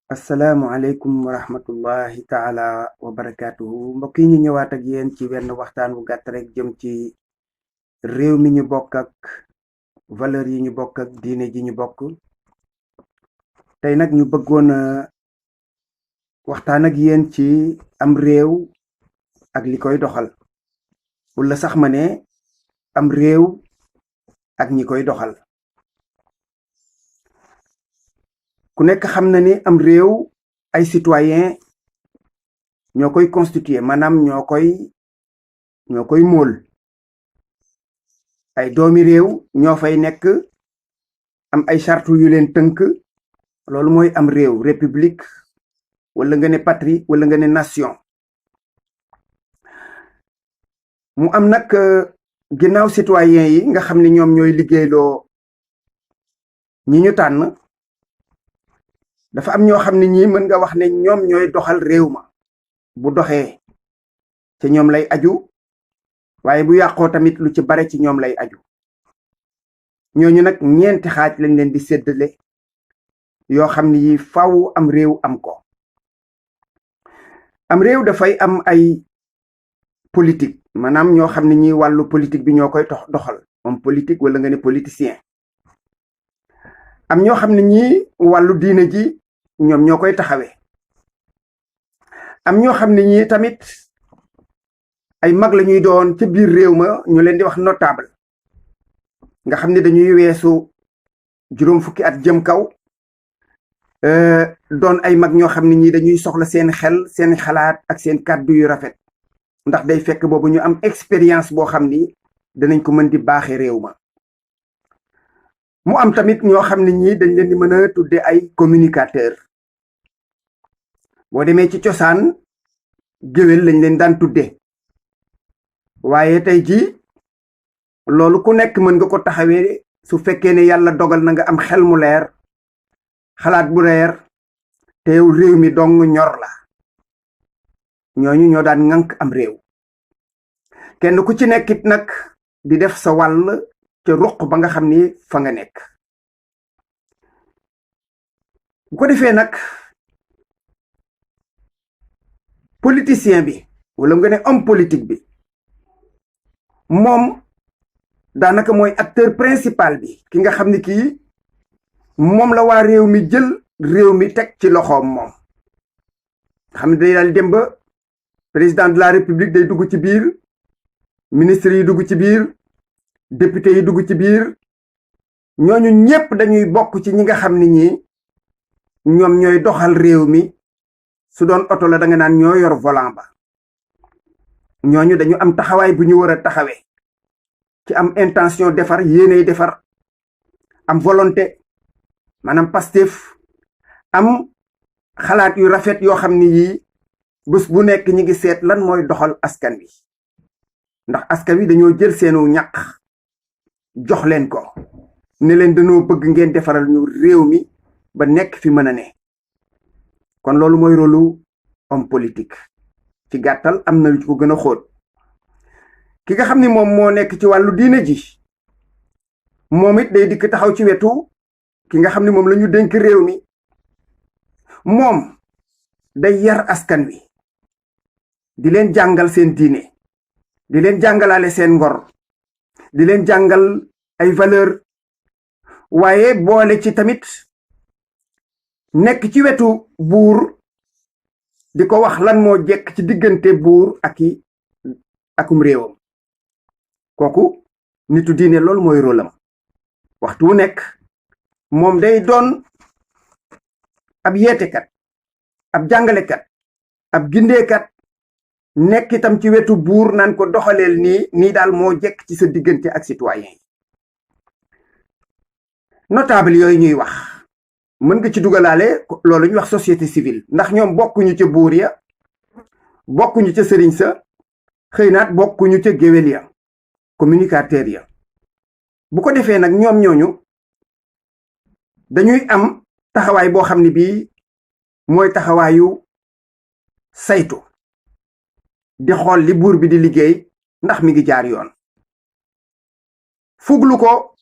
asalaamualeykum wa rahmatullahi taala wa barakaatuhu mbokk yi ñu ñëwaat ak yéen ci wenn waxtaan wu gàtt rek jëm ci réew mi ñu bokk ak valeur yi ñu bokk ak diine ji ñu bokk. tey nag ñu bëggoon a waxtaan ak yéen ci am réew ak li koy doxal, wala sax ma ne am réew ak ñi koy doxal. ku nekk xam na ni am réew ay citoyen ñoo koy constituer, maanaam ñoo koy móol. ay doomi réew ñoo fay nekk, am ay charte yu leen tënk. loolu mooy am réew, république wala nga ne patrie wala nga ne nation. mu am nag ginnaaw citoyen yi nga xam ne ñoom ñooy liggéeyloo ñi ñu tànn, dafa am ñoo xam ne ñii mën nga wax ne ñoom ñooy doxal réew ma. bu doxee ci ñoom lay aju, waaye bu yàqoo tamit lu ci bare ci ñoom lay aju. ñooñu nag ñeenti xaaj lañ leen di séddale, yoo xam ne yi faw am réew am ko. am réew dafay am ay politique, maanaam ñoo xam ne ñi wàllu politique bi ñoo koy doxal, moom politique wala nga ne politicien. am ñoo xam ne ñi wàllu diine ji ñoom ñoo koy taxawee. am ñoo xam ne ñi tamit ay mag la ñuy doon ca biir réew ma, ñu leen di wax notable, nga xam ne dañuy weesu juróom fukki at jëm kaw, doon ay mag ñoo xam ne ñi dañuy soxla seen xel, seen xalaat ak seen kàddu yu rafet, ndax day fekk boobu ñu am expérience boo xam ni danañ ko mën di baaxee réew ma. mu am tamit ñoo xam ne ñi dañ leen di mën a tudde ay communicateur. boo demee ci cosaan géwél lañ leen daan tudde, waaye tey ji loolu ku nekk mën nga ko taxawee su fekkee ne yàlla dogal na nga am xel mu leer, xalaat bu leer, te yow réew mi dong ñor la. ñooñu ñoo daan ŋànk am réew. kenn ku ci nekkit nag di def sa wàll ca ruq ba nga xam ni fa nga nekk. bu ko defee nag politicien bi wala nga ne homme politique bi, moom daanaka mooy acteur principal bi, ki nga xam ni kii moom la waa réew mi jël réew mi teg ci loxoom moom. xam ne day daal dem ba président de la république day dugg ci biir, ministre yi dugg ci biir, député yi dugg ci biir. ñooñu ñépp dañuy bokk ci ñi nga xam ne ñi ñoom ñooy doxal réew mi. su doon oto la da nga naan ñoo yor volant ba. ñooñu dañu am taxawaay bu ñu war a taxawee ci am intention defar, yéeney defar, am volonté, maanaam Pastef, am xalaat yu rafet yoo xam ni yii bés bu nekk ñi ngi seet lan mooy doxal askan wi. ndax askan wi dañoo jël seenu ñaq jox leen ko, ne leen dañoo bëgg ngeen defaral ñu réew mi ba nekk fi mën a ne. kon loolu mooy rôlu homme politique. ci gàttal am na lu ci ko gën a xóot. ki nga xam ni moom moo nekk ci wàllu diine ji, moom it day dikk taxaw ci wetu ki nga xam ni moom la ñu dénk réew mi. moom day yar askan wi, di leen jàngal seen diine, di leen jàngalaale seen ngor, di leen jàngal ay valeur, waaye boole ci tamit nekk ci wetu buur di ko wax lan moo jekk ci diggante buur akum réewam. kooku nitu diine loolu mooy rôlam. waxtu wu nekk moom day doon ab yeetekat, ab jàngalekat, ab gindeekat, nekk itam ci wetu buur naan ko doxaleel nii daal moo jekk ci sa diggante ak citoyen yi. notable yooyu ñuy wax mën nga ci dugalaale loolu ñuy wax société civile, ndax ñoom bokkuñu ca buur ya, bokkuñu ca sëriñ sa, xëy naat bokkuñu ca géwél ya, communicateur ya. bu ko defee nag ñoom ñooñu dañuy am taxawaay boo xam ne bii mooy taxawaayu saytu, di xool li buur bi di liggéey ndax mi ngi jaar yoon. fuglu ko,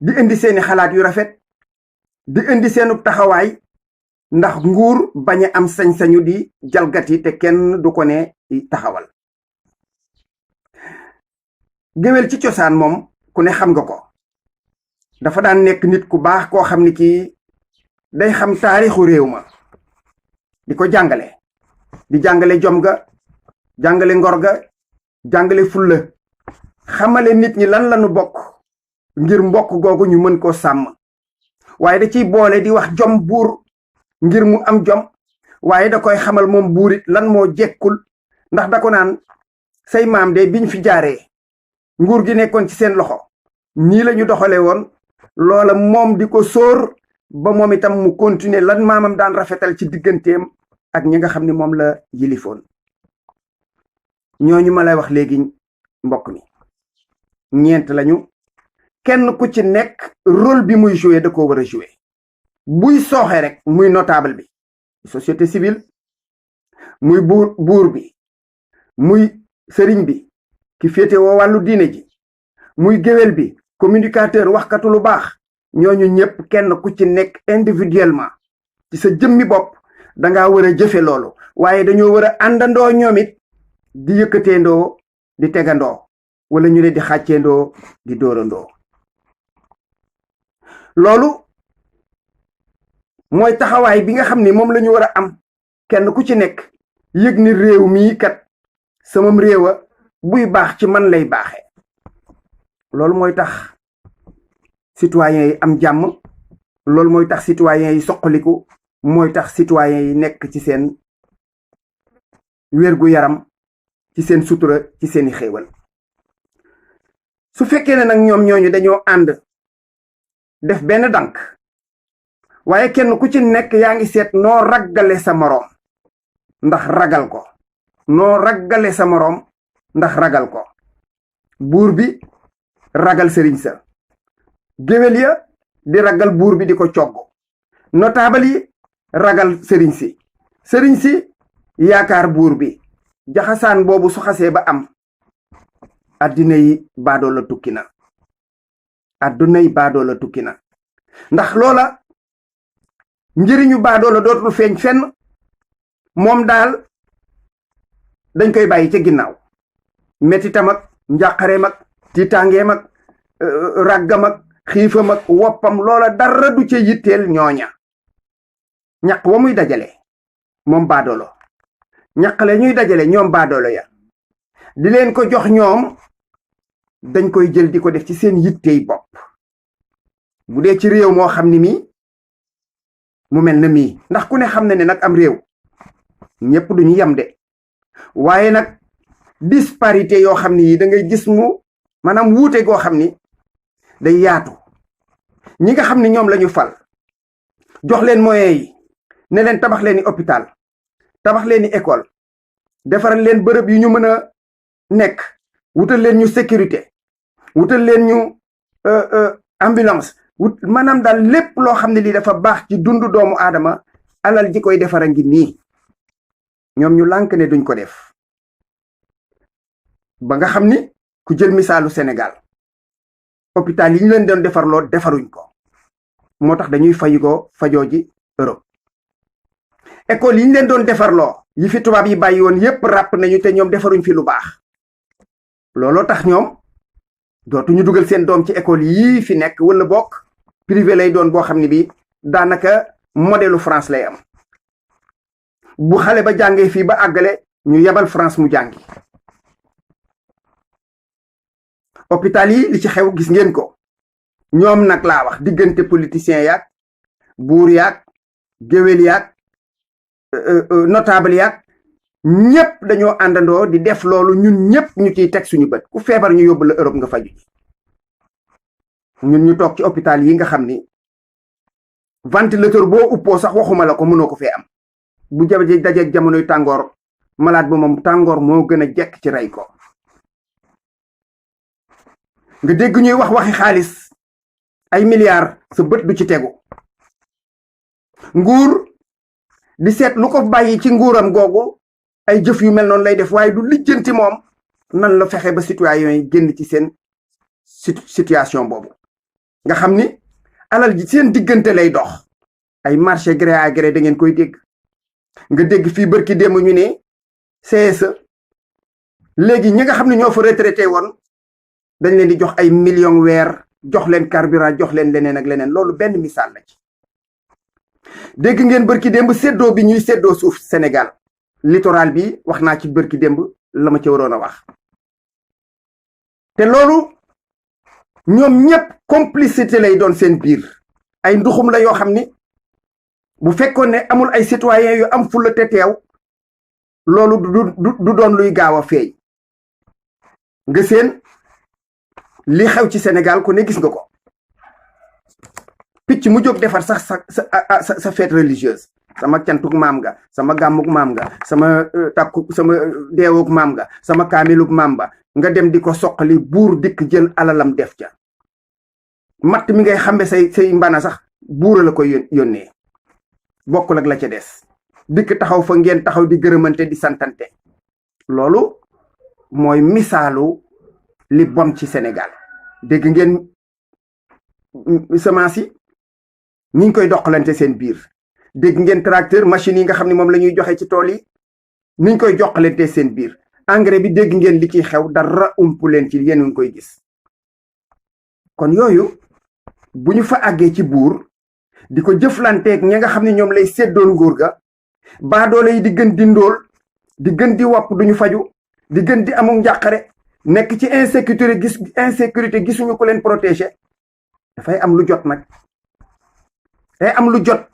di indi seeni xalaat yu rafet, di indi seenu taxawaay ndax nguur bañ a am sañ-sañu di jalgati te kenn du ko ne taxawal. géwél ci cosaan moom ku ne xam nga ko dafa daan nekk nit ku baax koo xam ni kii day xam taarixu réew ma di ko jàngale di jàngale jom ga jàngale ngor ga jàngale fulla xamale nit ñi lan lañu bokk ngir mbokk googu ñu mën koo sàmm waaye da ciy boole di wax jom buur ngir mu am jom waaye da koy xamal moom buurit lan moo jekkul ndax da ko naan say maam de biñ fi jaaree nguur gi nekkoon ci seen loxo nii la ñu doxale woon loola moom di ko sóor ba moom itam mu continuer lan maamam daan rafetal ci digganteem ak ñi nga xam ne moom la yilifoon. ñooñu ma lay wax léegi mbokk mi ñeent lañu kenn ku ci nekk rôle bi muy jouer da ko war a jouer buy sooxe rek muy notable bi société civile muy buur bi muy sëriñ bi ki féete woo wàllu diine ji muy géwél bi communicateur waxkatu lu baax ñooñu ñëpp kenn ku ci nekk individuellement ci sa jëmmi bopp danga war a jëfe loolu waaye dañoo war a àndandoo ñoom it di yëkkateendoo di tegandoo wala ñu ne di xàcceendoo di dóorandoo. loolu mooy taxawaay bi nga xam ni moom la ñu war a am kenn ku ci nekk yëg ni réew mii kat samam réewa buy baax ci man lay baaxe. loolu mooy tax citoyens yi am jàmm loolu mooy tax citoyens yi soqaliku mooy tax citoyens yi nekk ci seen wérgu yaram ci seen sutura ci seeni xéewal. su fekkee ne nag ñoom ñooñu dañoo ànd def benn dànk waaye kenn ku ci nekk yaa ngi seet noo raggale sa moroom ndax ragal ko noo raggale sa moroom ndax ragal ko. buur bi ragal sëriñ sa géwél ya di ragal buur bi di ko cogg notable yi ragal sëriñ si yaakaar buur bi jaxasaan boobu su xasee ba am addina yi baadoo la tukki na adduna yi baadoo la tukki na ndax loola njëriñu baadoo la dootul feeñ fenn moom daal dañ koy bàyyi ca ginnaaw mettitam ak njàqareem ak tiitaangeem ak raggam ak xiifam ak woppam loola dara du ca yitteel ñooña ñaq wa muy dajale moom baadoolo ñaqale ñuy dajale ñoom baadoolo ya di leen ko jox ñoom dañ koy jël di ko def ci seen yittey bopp. bu dee ci réew moo xam ni mii mu mel na mii ndax ku ne xam na ne nag am réew ñépp duñu yem de waaye nag disparité yoo xam ni yi da ngay gis mu maanaam wuute goo xam ni day yaatu. ñi nga xam ni ñoom lañu fal jox leen moyens yi ne leen tabax leen i hôpital tabax leen i école defaral leen bërëb yu ñu mën a nekk wutal leen ñu sécurité wutal leen ñu ambulance maanaam daal lépp loo xam ne lii dafa baax ci dundu doomu aadama alal ji koy defara ngi nii ñoom ñu lànk ne duñ ko def. ba nga xam ni ku jël misaalu Sénégal hôpital yi ñu leen doon defarloo defaruñ ko moo tax dañuy fayi ko fajoo ji Europe. école yi ñu leen doon defarloo yi fi tubaab yi bàyyi woon yépp ràpp nañu te ñoom defaruñ fi lu baax looloo tax ñoom dootuñu dugal seen doom ci école yii fi nekk wala bokk privé lay doon boo xam ne bi daanaka modèlu France lay am. bu xale ba jàngee fii ba àggale ñu yebal France mu jàngi. hôpital yi li ci xew gis ngeen ko ñoom nag laa wax diggante politiciens yaag buur yaag géwél yaag notable yaag ñépp dañoo àndandoo di def loolu ñun ñépp ñu ciy teg suñu bët ku feebar ñu yóbbu la Europe nga faju ji ñun ñu toog ci hôpital yi nga xam ni ventilateur boo uppoo sax waxuma la ko mënoo ko fee am bu jabe dajeeg jamonoy tàngoor malade ba moom tàngoor moo gën a jekk ci rey ko. nga dégg ñuy wax waxi xaalis ay milliards sa bët du ci tegu nguur di seet lu ko bàyyi ci nguuram googu ay jëf yu mel noonu lay def waaye du lijjanti moom nan la fexe ba citoyen yi génn ci seen situation boobu nga xam ni alal ji seen diggante lay dox ay marché gré à gré da ngeen koy dégg. nga dégg fii bërki démb ñu ne CSE léegi ñi nga xam ne ñoo fa retraité woon dañ leen di jox ay millions weer jox leen carburant jox leen leneen ak leneen loolu benn misaal la ci. dégg ngeen bërki démb séddoo bi ñuy séddoo suuf Sénégal littoral bi wax naa ci bërki démb la ma ci waroon a wax. te loolu ñoom ñëpp complicité lay doon seen biir ay nduxum la yoo xam ni bu fekkoon ne amul ay citoyens yu am fulla te teew loolu du doon luy gaaw a feeñ. nga seen li xew ci Sénégal ku ne gis nga ko picc mu jóg defar sax sa fête religieuse sama cantuk maam nga sama gàmmuk maam nga sama takku sama deewuk maam nga sama kaamiluk maam ba nga dem di ko soqali buur dikk jël alalam def ca matt mi ngay xambe say mbana sax buura la koy yónnee bokkul ak la ca des dikk taxaw fa ngeen taxaw di gërëmante di santante. loolu mooy misaalu li bon ci Sénégal. dégg ngeen semence yi ñi ngi koy doxalante seen biir. dégg ngeen tracteur machine yi nga xam ne moom la ñuy joxe ci tool yi niñ koy joxalante seen biir. engrais bi dégg ngeen li ciy xew dara umpu leen ci yéen ngi koy gis. kon yooyu bu ñu fa àggee ci buur di ko jëflanteeg ña nga xam ne ñoom lay séddoon nguur ga baadoole yi di gën di ndóol di gën di wopp duñu faju di gën di amul njàqare nekk ci insécurité gisuñu ko leen protéger dafay am lu jot nag. day am lu jot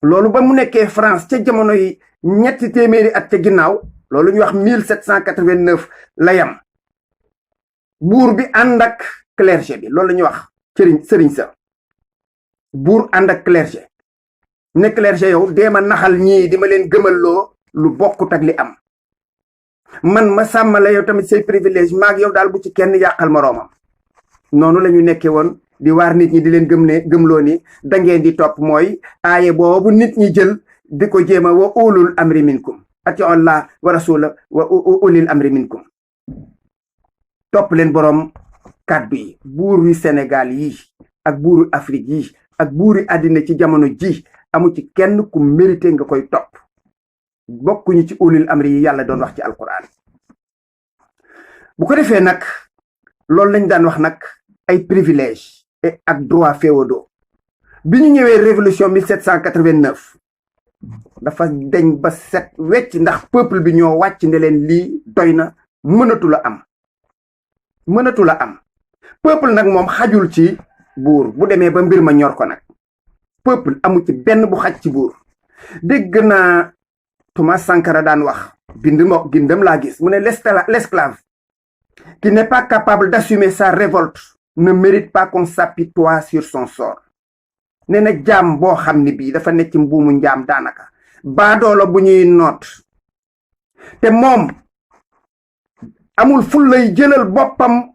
loolu ba mu nekkee France ca jamono yi 300 at ca ginnaaw loolu ñuy wax 1789 la yam buur bi ànd ak clergé bi loolu la ñuy wax sëriñ sa buur ànd ak clergé ne clergé yow deema naxal ñii di ma leen gëmalloo lu bokkut ak li am man ma sàmmala yow tamit say privilège maag yow daal bu ci kenn yàqal moroomam. noonu la ñu nekkee woon di waar nit ñi di leen gëmloo ni da ngeen di topp mooy aaye boobu nit ñi jël di ko jéema wa ulul amri minkum ati Allah wa rasula wa ulil amri minkum. topp leen boroom kàddu yi buuru Sénégal yi ak buuru Afrique yi ak buuru àddina ci jamono ji amu ci kenn ku mérité nga koy topp bokkuñu ci ulil amri yi yàlla doon wax ci alquran. bu ko defee nag loolu lañ daan wax nag ay privilège et ak droit féodaux bi ñu ñëwee révolution 1789 dafa deñ ba set wecc ndax peuple bi ñoo wàcc ne leen lii doy na mënatu la am peuple nag moom xajul ci buur bu demee ba mbir ma ñor ko nag peuple amu ci benn bu xaj ci buur. dégg naa Thomas Sankara daan wax bindam laa gis mu ne l'esclave qui n'est pas capable d'assumer sa révolte ne mérite pas qu'on s'apitoie sur son sort. nee na jaam boo xam ne bii dafa nekk ci mbuumu njaam daanaka baadoola bu ñuy noot te moom amul ful lay jëlal boppam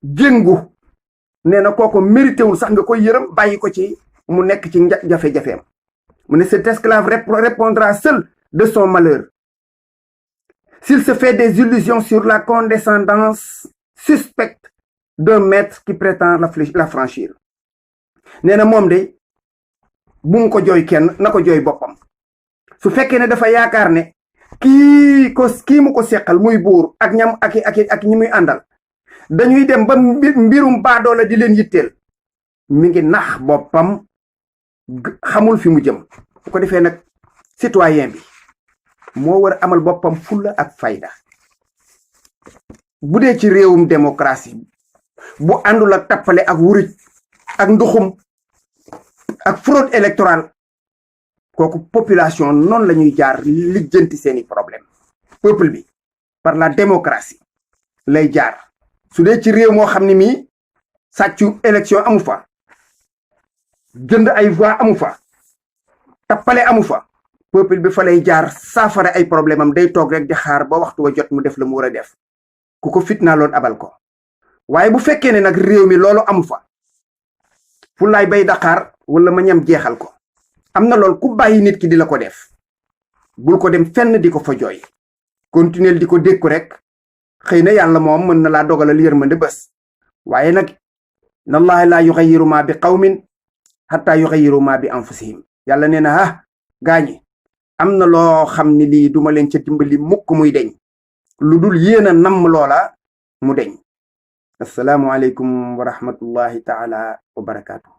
jéngu nee na kooko mérité wul sax nga koy yërëm bàyyi ko ci mu nekk ci jafe-jafeem. mu ne cet esclave répondra seul de son malheur s'il se fait des illusions sur la condescendance suspecte d'un maître qui prétend la franchir. nee na moom de bu mu ko jooy kenn na ko jooy boppam su fekkee ne dafa yaakaar ne kii mu ko seqal muy buur ak ñam ak ñi muy àndal dañuy dem ba mbirum baadoola di leen yitteel mi ngi nax boppam xamul fi mu jëm. bu ko defee nag citoyen bi moo war a amal boppam fulla ak fayda. bu dee ci réewum démocratie bu àndul ak tappale ak wuruj ak nduxum ak fraude électorale kooku population noonu la ñuy jaar lijjanti seeni problème. peuple bi par la démocratie lay jaar. su dee ci réew moo xam ne mii sàccu élection amu fa jënd ay voix amu fa tappale amu fa peuple bi fa lay jaar saafara ay problème am day toog rek di xaar ba waxtu wa jot mu def la mu war a def ku ko fitnaa loon abal ko. waaye bu fekkee ne nag réew mi loolu amu fa fu laay bay daqaar wala ma ñam jeexal ko am na lool ku bàyyi nit ki di la ko def bul ko dem fenn di ko fa jooy continuer di ko dékku rek xëy na yàlla moom mën na laa dogalal yërmande bés. waaye nag inna allaha la yughayyiru ma bi qawmin hatta yughayyiru ma bi anfusihim. yàlla nee na ah gaañi am na loo xam ni lii duma leen ca dimbali mukk muy deñ lu dul yéen a namm loola mu deñ assalaamu aleykum wa rahmatullahi taala wa barakaatu